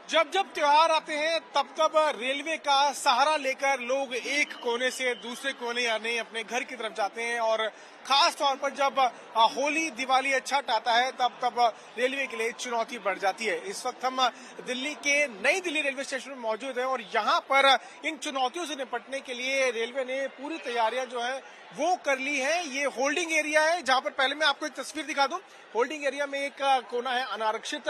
जब जब त्योहार आते हैं तब तब रेलवे का सहारा लेकर लोग एक कोने से दूसरे कोने यानी अपने घर की तरफ जाते हैं और खास तौर पर जब होली दिवाली छठ आता है तब तब रेलवे के लिए चुनौती बढ़ जाती है। इस वक्त हम दिल्ली के नई दिल्ली रेलवे स्टेशन में मौजूद हैं और यहाँ पर इन चुनौतियों से निपटने के लिए रेलवे ने पूरी तैयारियां जो है वो कर ली है। ये होल्डिंग एरिया है जहाँ पर पहले मैं आपको एक तस्वीर दिखा दूं। होल्डिंग एरिया में एक कोना है अनारक्षित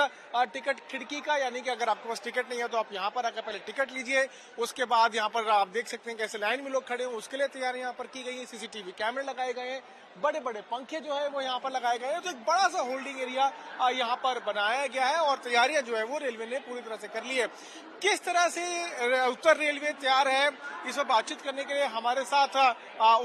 टिकट खिड़की का, यानी कि अगर आपके पास टिकट नहीं है तो आप यहाँ पर आकर पहले टिकट लीजिए। उसके बाद यहाँ पर आप देख सकते हैं कैसे लाइन में लोग खड़े हैं, उसके लिए तैयारी यहाँ पर की गई है। सीसीटीवी कैमरे लगाए गए हैं, बड़े बड़े पंखे जो है वो यहाँ पर लगाए गए हैं। तो एक बड़ा सा होल्डिंग एरिया यहाँ पर बनाया गया है और तैयारियां जो है वो रेलवे ने पूरी तरह से कर ली है। किस तरह से उत्तर रेलवे तैयार है, इस पर बातचीत करने के लिए हमारे साथ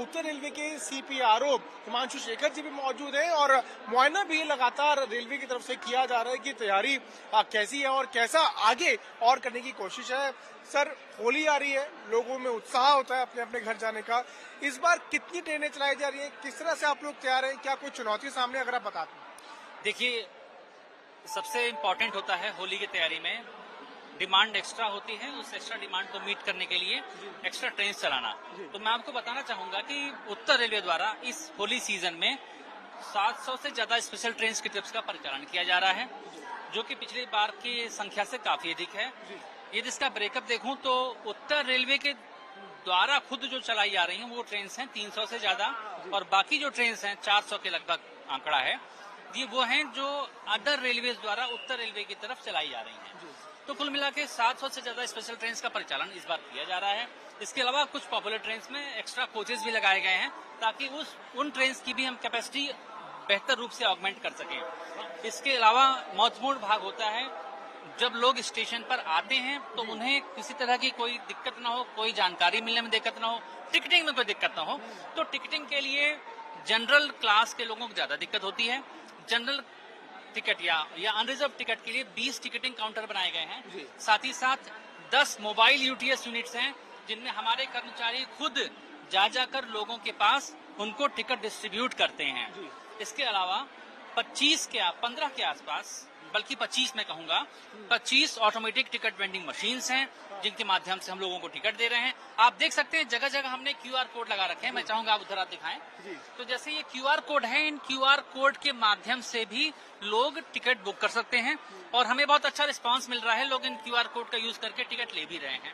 उत्तर रेलवे के CPRO हिमांशु शेखर जी भी मौजूद हैं और मुआयना भी लगातार रेलवे की तरफ से किया जा रहा है कि तैयारी कैसी है और कैसा आगे और करने की कोशिश है। सर, होली आ रही है, लोगों में उत्साह होता है अपने अपने घर जाने का। इस बार कितनी ट्रेनें चलाई जा रही है, किस तरह से आप लोग तैयार हैं, क्या कोई चुनौती सामने अगर आप बताते हैं? देखिए, सबसे इम्पोर्टेंट होता है होली की तैयारी में डिमांड एक्स्ट्रा होती है, उस एक्स्ट्रा डिमांड को मीट करने के लिए एक्स्ट्रा ट्रेन चलाना। तो मैं आपको बताना चाहूंगा कि उत्तर रेलवे द्वारा इस होली सीजन में 700 से ज्यादा स्पेशल ट्रेन की ट्रिप्स का परिचालन किया जा रहा है, जो कि पिछली बार की संख्या से काफी अधिक है। यदि इसका ब्रेकअप देखूं तो उत्तर रेलवे के द्वारा खुद जो चलाई जा रही हैं वो ट्रेन हैं 300 से ज्यादा और बाकी जो ट्रेन हैं 400 के लगभग आंकड़ा है, ये वो हैं जो अदर रेलवे द्वारा उत्तर रेलवे की तरफ चलाई जा रही हैं। तो कुल मिला के 700 से ज्यादा स्पेशल ट्रेन का परिचालन इस बार किया जा रहा है। इसके अलावा कुछ पॉपुलर ट्रेन में एक्स्ट्रा कोचेस भी लगाए गए हैं ताकि उन ट्रेन की भी हम कैपेसिटी बेहतर रूप से ऑगमेंट कर सकें। इसके अलावा महत्वपूर्ण भाग होता है जब लोग स्टेशन पर आते हैं तो उन्हें किसी तरह की कोई दिक्कत ना हो, कोई जानकारी मिलने में दिक्कत ना हो, टिकटिंग में कोई दिक्कत ना हो। तो टिकटिंग के लिए जनरल क्लास के लोगों को ज्यादा दिक्कत होती है। जनरल टिकट या अनरिजर्व टिकट के लिए 20 टिकटिंग काउंटर बनाए गए हैं। साथ ही साथ 10 मोबाइल UTS यूनिट्स हैं जिनमें हमारे कर्मचारी खुद जाकर लोगों के पास उनको टिकट डिस्ट्रीब्यूट करते हैं। इसके अलावा 15 के आसपास, बल्कि 25 मैं कहूंगा, 25 ऑटोमेटिक टिकट वेंडिंग मशीन्स हैं जिनके माध्यम से हम लोगों को टिकट दे रहे हैं। आप देख सकते हैं जगह जगह हमने QR कोड लगा रखे हैं। मैं चाहूंगा आप उधर आप दिखाएं। तो जैसे ये QR कोड है, इन QR कोड के माध्यम से भी लोग टिकट बुक कर सकते हैं और हमें बहुत अच्छा रिस्पांस मिल रहा है। लोग इन QR कोड का यूज करके टिकट ले भी रहे हैं।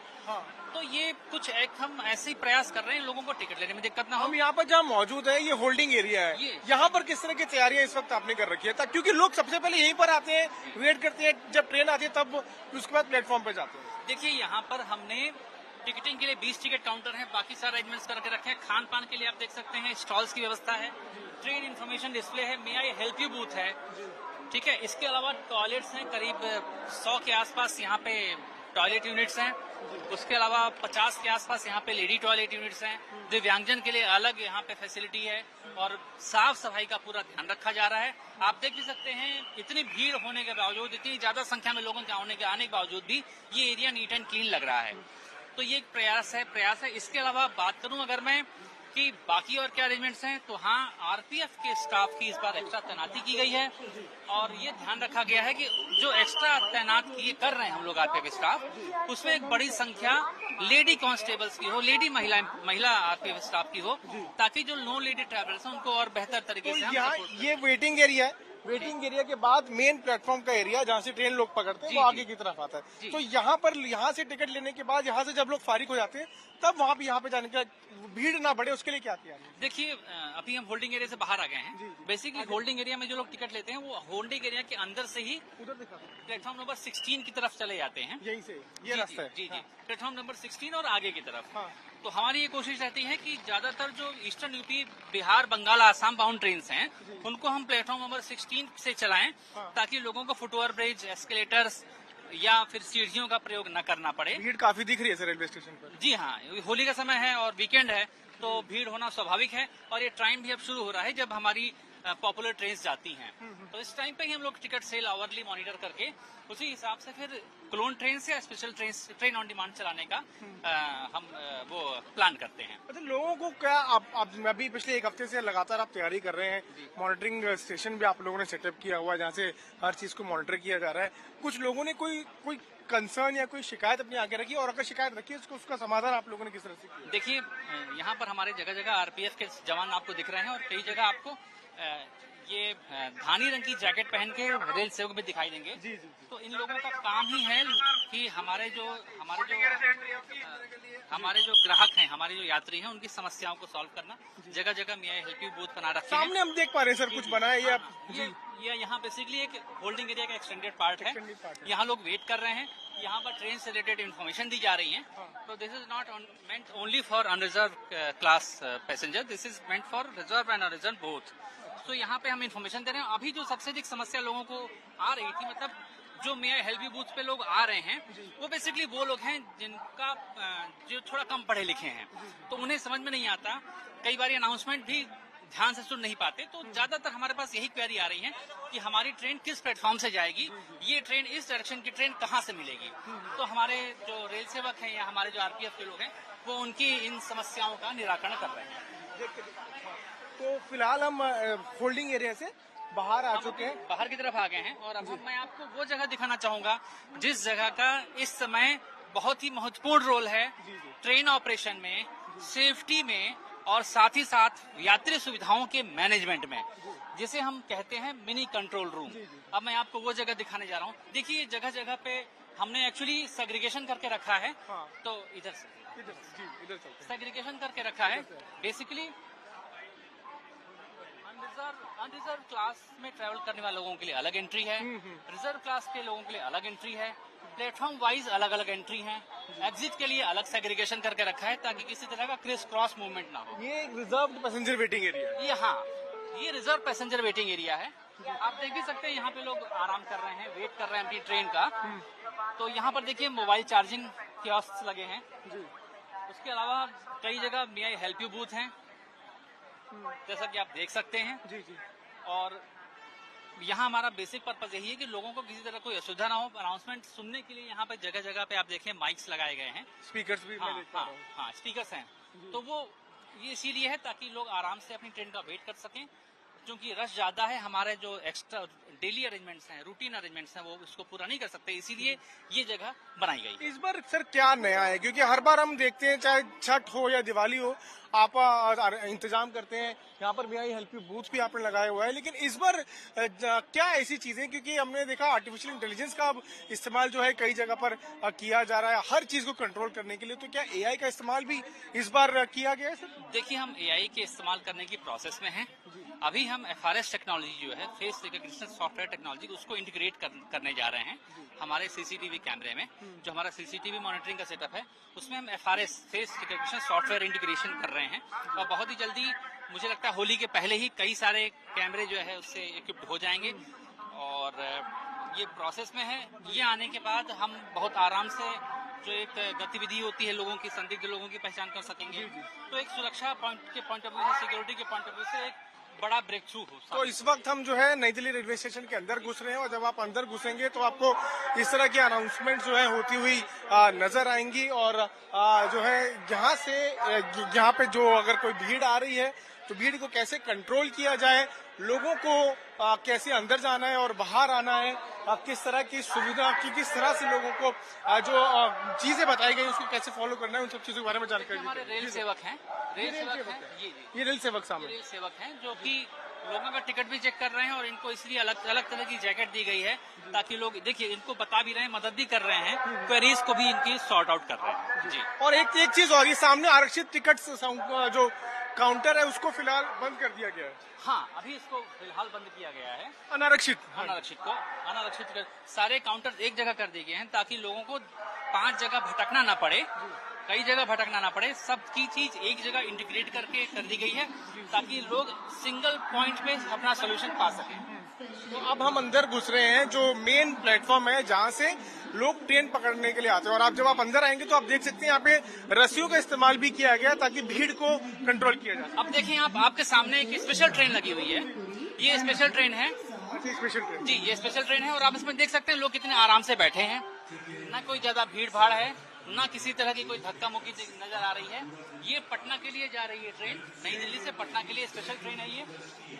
तो ये कुछ हम ऐसे ही प्रयास कर रहे हैं लोगों को टिकट लेने में दिक्कत ना हो। हम यहाँ पर जहाँ मौजूद है ये होल्डिंग एरिया है, यहाँ पर किस तरह की तैयारियां इस वक्त आपने कर रखी है? क्योंकि लोग सबसे पहले यहीं पर आते हैं, वेट करते हैं, जब ट्रेन आती है तब उसके बाद प्लेटफॉर्म पर जाते हैं। देखिए, यहाँ पर हमने टिकटिंग के लिए 20 टिकट काउंटर हैं, बाकी सारे अरेंजमेंट्स करके रखे हैं। खान पान के लिए आप देख सकते हैं स्टॉल्स की व्यवस्था है, ट्रेन इन्फॉर्मेशन डिस्प्ले है, मे आई हेल्प यू बूथ है, ठीक है। इसके अलावा टॉयलेट्स हैं, करीब 100 के आसपास यहाँ पे टॉयलेट यूनिट्स हैं। उसके अलावा 50 के आसपास यहाँ पे लेडी टॉयलेट यूनिट्स हैं। दिव्यांगजन के लिए अलग यहाँ पे फैसिलिटी है और साफ सफाई का पूरा ध्यान रखा जा रहा है। आप देख भी सकते हैं इतनी भीड़ होने के बावजूद, इतनी ज्यादा संख्या में लोगों के आने के बावजूद भी ये एरिया नीट एंड क्लीन लग रहा है। तो ये एक प्रयास है। इसके अलावा बात करूं अगर मैं कि बाकी और क्या अरेंजमेंट्स हैं, तो हाँ, RPF के स्टाफ की इस बार एक्स्ट्रा तैनाती की गई है और ये ध्यान रखा गया है कि जो एक्स्ट्रा तैनात कर रहे हैं हम लोग RPF स्टाफ, उसमें एक बड़ी संख्या लेडी कांस्टेबल्स की हो, लेडी महिला RPF स्टाफ की हो, ताकि जो नो लेडी ट्रैवलर्स हैं उनको और बेहतर तरीके से यहाँ ये वेटिंग एरिया है। वेटिंग एरिया के बाद मेन प्लेटफॉर्म का एरिया जहाँ से ट्रेन लोग पकड़ते हैं वो आगे की तरफ आता है। तो यहाँ से टिकट लेने के बाद यहाँ से जब लोग फारिग हो जाते हैं तब वहाँ पे यहाँ पे जाने का भीड़ ना बढ़े उसके लिए क्या किया? देखिए, अभी हम होल्डिंग एरिया से बाहर आ गए हैं। बेसिकली होल्डिंग एरिया में जो लोग टिकट लेते हैं वो होल्डिंग एरिया के अंदर से ही उधर दिखा प्लेटफॉर्म नंबर 16 की तरफ चले जाते हैं। यहीं से ये रास्ता है। जी, प्लेटफॉर्म नंबर 16 और आगे की तरफ। तो हमारी ये कोशिश रहती है कि ज्यादातर जो eastern UP, Bihar, Bengal, Assam bound train हैं उनको हम प्लेटफॉर्म नंबर 16 से चलाएं ताकि लोगों को फुटओवर ब्रिज, एस्केलेटर्स या फिर सीढ़ियों का प्रयोग न करना पड़े। भीड़ काफी दिख रही है सर रेलवे स्टेशन पर। जी हाँ, होली का समय है और वीकेंड है तो भीड़ होना स्वाभाविक है और ये टाइम भी अब शुरू हो रहा है जब हमारी पॉपुलर ट्रेन जाती हैं। तो इस टाइम पे ही हम लोग टिकट सेल आवरली मॉनिटर करके उसी हिसाब से फिर क्लोन ट्रेन या स्पेशल ट्रेन ऑन डिमांड चलाने का हम वो प्लान करते हैं। अच्छा, लोगों को क्या आप अभी पिछले एक हफ्ते से लगातार आप तैयारी कर रहे हैं, मॉनिटरिंग स्टेशन भी आप लोगों ने सेटअप किया हुआ है जहाँ से हर चीज को मॉनिटर किया जा रहा है। कुछ लोगों ने कोई कंसर्न या कोई शिकायत अपनी आगे रखी, और अगर शिकायत रखी है उसका समाधान आप लोगों ने किस तरह से किया? देखिए, यहाँ पर हमारे जगह जगह आरपीएफ के जवान आपको दिख रहे हैं और कई जगह आपको ये धानी रंग की जैकेट पहन के रेल सेवक भी दिखाई देंगे। जी, जी, जी। तो इन लोगों का काम ही है कि हमारे जो ग्राहक हैं, हमारे जो यात्री हैं, उनकी समस्याओं को सॉल्व करना। जगह जगह मैं हेल्प यू बूथ बना रखे हैं। सामने हम देख पा रहे हैं सर, कुछ बना है ये यहाँ बेसिकली एक होल्डिंग एरिया का एक्सटेंडेड पार्ट है। यहाँ लोग वेट कर रहे हैं, यहाँ पर ट्रेन से रिलेटेड इन्फॉर्मेशन दी जा रही है। तो this is not meant only for unreserved class passenger, this is meant for reserved and unreserved both. तो यहाँ पे हम इन्फॉर्मेशन दे रहे हैं। अभी जो सबसे अधिक समस्या लोगों को आ रही थी, मतलब जो मेयर हेल्प यू बूथ पे लोग आ रहे हैं, वो बेसिकली वो लोग हैं जिनका जो थोड़ा कम पढ़े लिखे हैं, तो उन्हें समझ में नहीं आता, कई बार अनाउंसमेंट भी ध्यान से सुन नहीं पाते। तो ज्यादातर हमारे पास यही क्वेरी आ रही है कि हमारी ट्रेन किस प्लेटफॉर्म से जाएगी, ये ट्रेन इस डायरेक्शन की ट्रेन कहाँ से मिलेगी। तो हमारे जो रेल सेवक हैं या हमारे जो आरपीएफ के लोग हैं, वो उनकी इन समस्याओं का निराकरण कर रहे हैं। तो फिलहाल हम होल्डिंग एरिया से बाहर आ चुके हैं, बाहर की तरफ आ गए हैं, और अब मैं आपको वो जगह दिखाना चाहूंगा जिस जगह का इस समय बहुत ही महत्वपूर्ण रोल है ट्रेन ऑपरेशन में, सेफ्टी में, और साथ ही साथ यात्री सुविधाओं के मैनेजमेंट में, जिसे हम कहते हैं मिनी कंट्रोल रूम। अब मैं आपको वो जगह दिखाने जा रहा हूँ। देखिए, जगह जगह पे हमने एक्चुअली सेग्रीगेशन करके रखा है। तो इधर सेग्रीगेशन करके रखा है। बेसिकली अनरिजर्व क्लास में ट्रैवल करने वाले लोगों के लिए अलग एंट्री है, रिजर्व क्लास के लोगों के लिए अलग एंट्री है, प्लेटफॉर्म वाइज अलग अलग एंट्री है, एग्जिट के लिए अलग सेग्रीगेशन करके रखा है ताकि किसी तरह का क्रिस क्रॉस मूवमेंट ना हो। ये रिजर्व पैसेंजर वेटिंग एरिया है। ये रिजर्व पैसेंजर वेटिंग एरिया है। आप देख भी सकते हैं, यहाँ पे लोग आराम कर रहे हैं, वेट कर रहे हैं अपनी ट्रेन का। तो यहाँ पर देखिए मोबाइल चार्जिंग कियोस्क लगे हैं। उसके अलावा कई जगह मे आई हेल्प यू बूथ हैं, जैसा कि आप देख सकते हैं। जी जी। और यहाँ हमारा बेसिक पर्पज यही है कि लोगों को किसी तरह कोई असुविधा ना हो। अनाउंसमेंट सुनने के लिए यहाँ पे जगह जगह पे आप देखें माइक्स लगाए गए हैं, स्पीकर्स भी मैं देख पा रहा हूँ। हाँ, स्पीकर्स हैं। तो वो ये इसीलिए है ताकि लोग आराम से अपनी ट्रेन का वेट कर सकें। क्योंकि रश ज्यादा है, हमारे जो एक्स्ट्रा डेली अरेंजमेंट्स हैं, रूटीन अरेंजमेंट्स हैं, वो इसको पूरा नहीं कर सकते, इसीलिए ये जगह बनाई गई। इस बार सर क्या नया है? क्योंकि हर बार हम देखते हैं, चाहे छठ हो या दिवाली हो, आप इंतजाम करते हैं, यहाँ पर भी हेल्प यू बूथ भी आपने लगाया हुआ है, लेकिन इस बार क्या ऐसी चीजें, क्योंकि हमने देखा आर्टिफिशियल इंटेलिजेंस का अब इस्तेमाल जो है कई जगह पर किया जा रहा है हर चीज को कंट्रोल करने के लिए, तो क्या एआई का इस्तेमाल भी इस बार किया गया है सर? देखिए, हम एआई के इस्तेमाल करने की प्रोसेस में हैं। अभी हम एफआरएस टेक्नोलॉजी जो है, फेस रिकॉग्निशन सॉफ्टवेयर टेक्नोलॉजी, उसको इंटीग्रेट करने जा रहे हैं हमारे सीसीटीवी कैमरे में। जो हमारा सीसीटीवी मॉनिटरिंग का सेटअप है, उसमें हम FRS face recognition software integration कर रहे हैं, और बहुत ही जल्दी मुझे लगता है होली के पहले ही कई सारे कैमरे जो है उससे इक्विप्ड हो जाएंगे। और ये प्रोसेस में है। ये आने के बाद हम बहुत आराम से जो एक गतिविधि होती है लोगों की, संदिग्ध लोगों की पहचान कर सकेंगे। तो एक सुरक्षा पॉइंट के पॉइंट ऑफ व्यू से, सिक्योरिटी के पॉइंट ऑफ व्यू से एक बड़ा ब्रेक थ्रू हो। तो इस वक्त हम जो है नई दिल्ली रेलवे स्टेशन के अंदर घुस रहे हैं, और जब आप अंदर घुसेंगे तो आपको इस तरह की अनाउंसमेंट जो है होती हुई नजर आएंगी। और जो है यहाँ पे जो अगर कोई भीड़ आ रही है तो भीड़ को कैसे कंट्रोल किया जाए, लोगों को कैसे अंदर जाना है और बाहर आना है, किस तरह की सुविधा की, किस तरह से लोगों को जो चीजें बताई गई उसको कैसे फॉलो करना है, उन सब चीजों के बारे में जानकारी। हमारे रेल सेवक हैं, ये रेल सेवक सामने रेल सेवक हैं जो कि लोगों का टिकट भी चेक कर रहे हैं, और इनको इसलिए अलग अलग तरह की जैकेट दी गई है ताकि लोग देखिए, इनको बता भी रहे हैं, मदद भी कर रहे हैं, क्वेरीज को भी इनकी सॉर्ट आउट कर रहे हैं। जी। और एक चीज और, ये सामने आरक्षित टिकट जो काउंटर है उसको फिलहाल बंद कर दिया गया है। हाँ, अभी इसको फिलहाल बंद किया गया है। अनारक्षित सारे काउंटर एक जगह कर दिए गए हैं ताकि लोगों को 5 जगह भटकना ना पड़े, कई जगह भटकना ना पड़े। सबकी चीज एक जगह इंटीग्रेट करके कर दी गई है ताकि लोग सिंगल पॉइंट पे अपना सोल्यूशन पा सकें। तो अब हम अंदर घुस रहे हैं जो मेन प्लेटफॉर्म है जहाँ से लोग ट्रेन पकड़ने के लिए आते हैं, और आप जब आप अंदर आएंगे तो आप देख सकते हैं यहाँ पे रस्सियों का इस्तेमाल भी किया गया ताकि भीड़ को कंट्रोल किया जाए। अब देखिए, आपके सामने एक स्पेशल ट्रेन लगी हुई है, ये स्पेशल ट्रेन है अच्छा, स्पेशल ट्रेन। जी, ये स्पेशल ट्रेन है और आप इसमें देख सकते हैं लोग कितने आराम से बैठे हैं, ना कोई ज्यादा भीड़ भाड़ है, ना किसी तरह की कोई धक्का मुक्की नजर आ रही है। ये पटना के लिए जा रही है ट्रेन, नई दिल्ली से पटना के लिए स्पेशल ट्रेन है ये।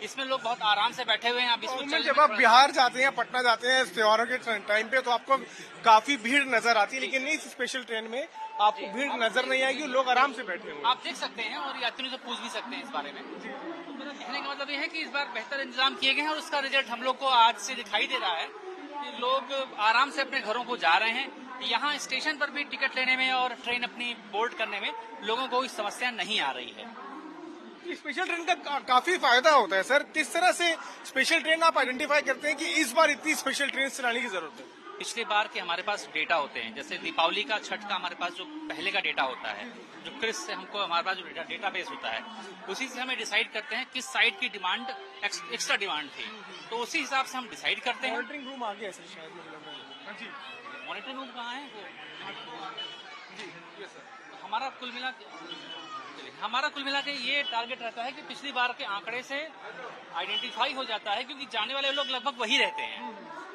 इसमें लोग बहुत आराम से बैठे हुए हैं। आप इसमें चलने जब में आप थोड़ा- बिहार जाते हैं, पटना जाते हैं इस त्योहारों के टाइम पे, तो आपको काफी भीड़ नजर आती है, लेकिन इस स्पेशल ट्रेन में आपको भीड़ नजर नहीं आएगी, लोग आराम से बैठे हुए हैं। आप देख सकते हैं और यात्रियों से पूछ भी सकते हैं इस बारे में। तो मेरा कहने का मतलब ये है कि इस बार बेहतर इंतजाम किए गए हैं और उसका रिजल्ट हम लोग को आज से दिखाई दे रहा है कि लोग आराम से अपने घरों को जा रहे हैं। यहाँ स्टेशन पर भी टिकट लेने में और ट्रेन अपनी बोर्ड करने में लोगों को कोई समस्या नहीं आ रही है। स्पेशल ट्रेन का काफी फायदा होता है सर। किस तरह से स्पेशल ट्रेन आप आइडेंटिफाई करते हैं कि इस बार इतनी स्पेशल ट्रेन चलाने की जरूरत है? पिछले बार के हमारे पास डेटा होते हैं, जैसे दीपावली का, छठ का हमारे पास जो पहले का डेटा होता है, जो क्रिस से हमको हमारे पास जो डेटाबेस होता है, उसी से हमें डिसाइड करते हैं किस साइड की डिमांड एक्स्ट्रा डिमांड थी, तो उसी हिसाब से हम डिसाइड करते हैं। मॉनिटरिंग रूम आ गया सर शायद, मुझे लग रहा है। हाँ जी मॉनिटरिंग रूम कहाँ है वो? जी, यस सर। हमारा कुल मिला के ये टारगेट रहता है कि पिछली बार के आंकड़े से आइडेंटिफाई हो जाता है, क्योंकि जाने वाले लोग लगभग वही रहते हैं,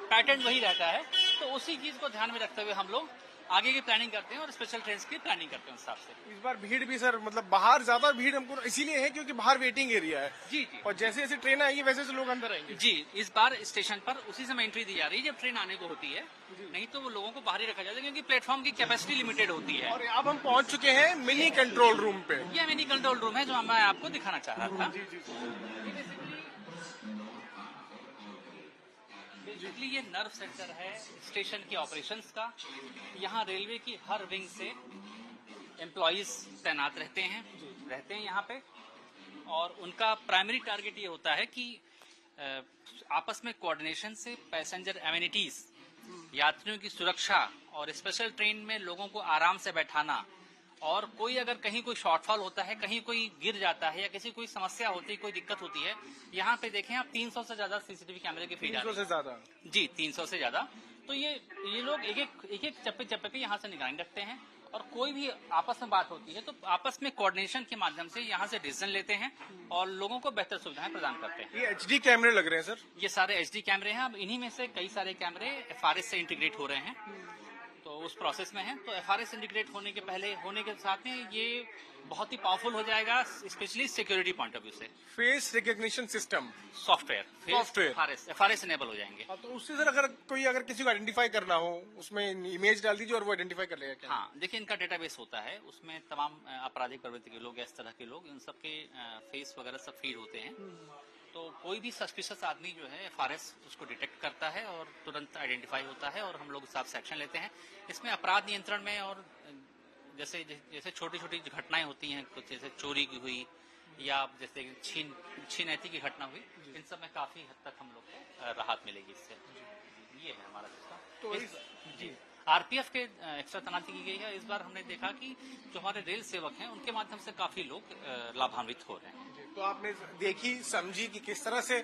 पैटर्न वही रहता है, तो उसी चीज को ध्यान में रखते हुए हम लोग आगे की प्लानिंग करते हैं और स्पेशल ट्रेन की प्लानिंग करते हैं उस हिसाब से। इस बार भीड़ भी सर, मतलब बाहर ज्यादा भीड़ हमको इसीलिए है क्योंकि बाहर वेटिंग एरिया है, जी जी और जैसे जैसे ट्रेन आएगी वैसे वैसे लोग अंदर आएंगे। जी, इस बार स्टेशन पर उसी समय एंट्री दी जा रही है जब ट्रेन आने को होती है, नहीं तो वो लोगों को बाहर ही रखा जाता है क्योंकि प्लेटफॉर्म की कैपेसिटी लिमिटेड होती है। और अब हम पहुंच चुके हैं मिनी कंट्रोल रूम पे। ये मिनी कंट्रोल रूम है जो मैं आपको दिखाना चाह रहा था। बेसिकली ये नर्व सेंटर है स्टेशन के ऑपरेशंस का। यहाँ रेलवे की हर विंग से एम्प्लॉइज तैनात रहते हैं यहाँ पे, और उनका प्राइमरी टारगेट ये होता है कि आपस में कोऑर्डिनेशन से पैसेंजर एमिनिटीज, यात्रियों की सुरक्षा और स्पेशल ट्रेन में लोगों को आराम से बैठाना, और कोई अगर कहीं कोई शॉर्टफॉल होता है, कहीं कोई गिर जाता है या किसी कोई समस्या होती है, कोई दिक्कत होती है, यहाँ पे देखें आप 300 से ज्यादा सीसीटीवी कैमरे के फीड आ रहे 300 से ज्यादा। जी, 300 से ज्यादा। तो ये लोग एक एक चप्पे पे यहाँ से निगरानी रखते हैं, और कोई भी आपस में बात होती है तो आपस में कोऑर्डिनेशन के माध्यम से यहाँ से डिसीजन लेते हैं और लोगों को बेहतर सुविधाएं प्रदान करते हैं। ये एचडी कैमरे लग रहे हैं सर। ये सारे एचडी कैमरे हैं। अब इन्हीं में से कई सारे कैमरे एफआरएस से इंटीग्रेट हो रहे हैं, तो उस प्रोसेस में है। तो एफआरएस इंटीग्रेट होने के साथ में ये बहुत ही पावरफुल हो जाएगा, specially security point of view से। Face recognition system, software FRS enable हो जाएंगे। तो उससे सर अगर किसी को आइडेंटिफाई करना हो, उसमें इमेज डाल दीजिए और वो आइडेंटिफाई कर लेगा क्या? हाँ, देखिए इनका डेटाबेस होता है, उसमें तमाम आपराधिक प्रवृत्ति के लोग, इस तरह के लोग, इन सबके फेस वगैरह सब फीड होते हैं। तो कोई भी सस्पिशियस आदमी जो है एफआरएस उसको डिटेक्ट करता है और तुरंत आइडेंटिफाई होता है और हम लोग उस हिसाब से एक्शन लेते हैं। इसमें अपराध नियंत्रण में और जैसे छोटी छोटी घटनाएं होती हैं, कुछ जैसे चोरी की हुई या जैसे छीनैती की घटना हुई, इन सब में काफी हद तक हम लोग को राहत मिलेगी इससे। ये है हमारा सिस्टम। जी, आरपीएफ के एक्स्ट्रा तैनाती की गई है। इस बार हमने देखा कि जो हमारे रेल सेवक हैं उनके माध्यम से काफी लोग लाभान्वित हो रहे हैं। तो आपने देखी, समझी कि किस तरह से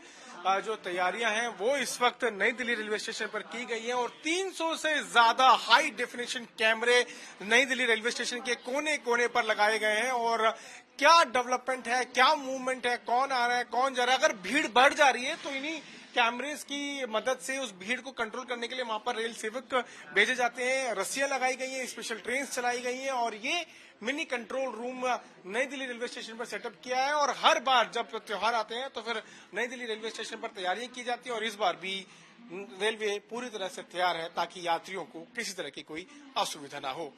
जो तैयारियां हैं वो इस वक्त नई दिल्ली रेलवे स्टेशन पर की गई हैं, और 300 से ज्यादा हाई डेफिनेशन कैमरे नई दिल्ली रेलवे स्टेशन के कोने कोने पर लगाए गए हैं। और क्या डेवलपमेंट है, क्या मूवमेंट है, कौन आ रहा है, कौन जा रहा है, अगर भीड़ बढ़ जा रही है तो इन्हीं कैमरेज की मदद से उस भीड़ को कंट्रोल करने के लिए वहां पर रेल सेवक भेजे जाते हैं, रस्सियां लगाई गई हैं, स्पेशल ट्रेन चलाई गई हैं, और ये मिनी कंट्रोल रूम नई दिल्ली रेलवे स्टेशन पर सेटअप किया है। और हर बार जब त्योहार आते हैं तो फिर नई दिल्ली रेलवे स्टेशन पर तैयारियां की जाती है, और इस बार भी रेलवे पूरी तरह से तैयार है ताकि यात्रियों को किसी तरह की कोई असुविधा ना हो।